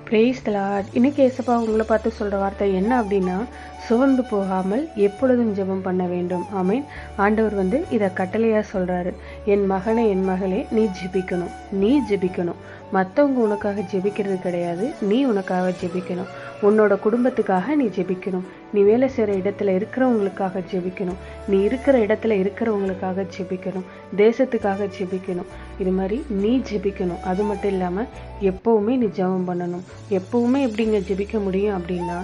Praise the Lord. இன்னைக்கு ஏசப்பா உங்களை பார்த்து சொல்கிற வார்த்தை என்ன அப்படின்னா, சோர்ந்து போகாமல் எப்பொழுதும் ஜெபம் பண்ண வேண்டும். ஆமீன். ஆண்டவர் இதை கட்டளையாக சொல்கிறாரு. என் மகனே, என் மகளே, நீ ஜெபிக்கணும். நீ ஜெபிக்கணும். மற்றவங்க உனக்காக ஜெபிக்கிறது கிடையாது. நீ உனக்காக ஜெபிக்கணும். உன்னோட குடும்பத்துக்காக நீ ஜெபிக்கணும். நீ வேலை செய்கிற இடத்துல இருக்கிறவங்களுக்காக ஜெபிக்கணும். நீ இருக்கிற இடத்துல இருக்கிறவங்களுக்காக ஜெபிக்கணும். தேசத்துக்காக ஜெபிக்கணும். இது மாதிரி நீ ஜெபிக்கணும். அது மட்டும் இல்லாமல் எப்போவுமே நீ ஜெபம் பண்ணணும். எப்போவுமே எப்படிங்க ஜெபிக்க முடியும் அப்படின்னா,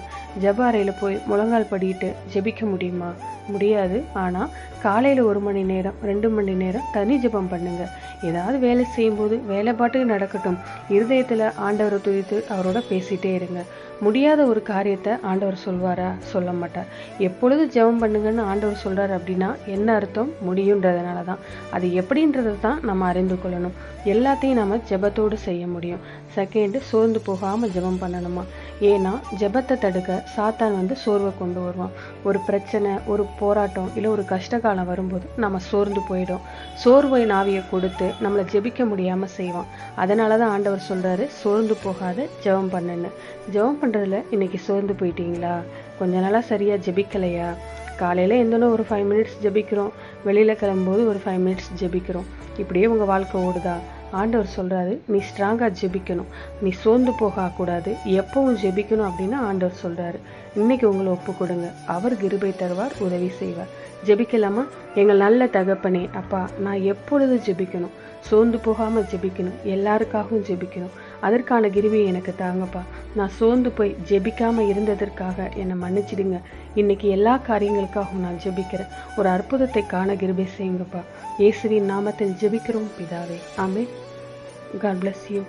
ஜெப அறையில் போய் முழங்கால் படிட்டு ஜெபிக்க முடியுமா? முடியாது. ஆனால் காலையில் 1 மணி நேரம் 2 மணி நேரம் தனி ஜெபம் பண்ணுங்க. ஏதாவது வேலை செய்யும்போது வேலை பாட்டுக்கு நடக்கட்டும். இருதயத்தில் ஆண்டவரை துதித்து அவரோட பேசிகிட்டே இருங்க. முடியாத ஒரு காரியத்தை ஆண்டவர் சொல்வாரா? சொல்ல மாட்டார். எப்பொழுது ஜெபம் பண்ணுங்கன்னு ஆண்டவர் சொல்கிறார் அப்படின்னா என்ன அர்த்தம்? முடியுன்றதுனால தான். அது எப்படின்றது தான் நம்ம அறிந்து கொள்ளணும். எல்லாத்தையும் நம்ம ஜெபத்தோடு செய்ய முடியும். செகண்டு, சோர்ந்து போகாமல் ஜெபம் பண்ணணுமா? ஏன்னா ஜெபத்தை தடுக்க சாத்தான் சோர்வை கொண்டு வருவான். ஒரு பிரச்சனை, ஒரு போராட்டம், இல்லை ஒரு கஷ்டகாலம் வரும்போது நம்ம சோர்ந்து போயிடும். சோர்வை நாவியை கொடுத்து நம்மளை ஜெபிக்க முடியாமல் செய்வான். அதனால தான் ஆண்டவர் சொல்கிறாரு, சோர்ந்து போகாத ஜெபம் பண்ணுன்னு. ஜெபம் பண்ணுறதுல இன்னைக்கு சோர்ந்து போயிட்டீங்களா? கொஞ்ச நாளாக சரியாக ஜெபிக்கலையா? காலையில் எழுந்தோன்னு ஒரு 5 மினிட்ஸ் ஜெபிக்கிறோம், வெளியில் கிளம்பும்போது ஒரு 5 மினிட்ஸ் ஜெபிக்கிறோம். இப்படியே உங்கள் வாழ்க்கை ஓடுதா? ஆண்டவர் சொல்கிறாரு, நீ ஸ்ட்ராங்காக ஜெபிக்கணும். நீ சோர்ந்து போகக்கூடாது. எப்பவும் ஜெபிக்கணும் அப்படின்னு ஆண்டவர் சொல்கிறாரு. இன்னைக்கு உங்களை ஒப்பு கொடுங்க. அவர் கிருபை தருவார், உதவி செய்வார். ஜெபிக்கலாமா? எங்கள் நல்ல தகப்பனே, அப்பா, நான் எப்பொழுது ஜெபிக்கணும்? சோர்ந்து போகாமல் ஜெபிக்கணும். எல்லாருக்காகவும் ஜெபிக்கணும். அதற்கான கிருபையை எனக்கு தாங்கப்பா. நான் சோர்ந்து போய் ஜெபிக்காமல் இருந்ததற்காக என்னை மன்னிச்சிடுங்க. இன்னைக்கு எல்லா காரியங்களுக்காகவும் நான் ஜெபிக்கிறேன். ஒரு அற்புதத்தை காண கிருபை செய்யுங்கப்பா. இயேசுவின் நாமத்தில் ஜெபிக்கிறோம் பிதாவே. ஆமென். God bless you.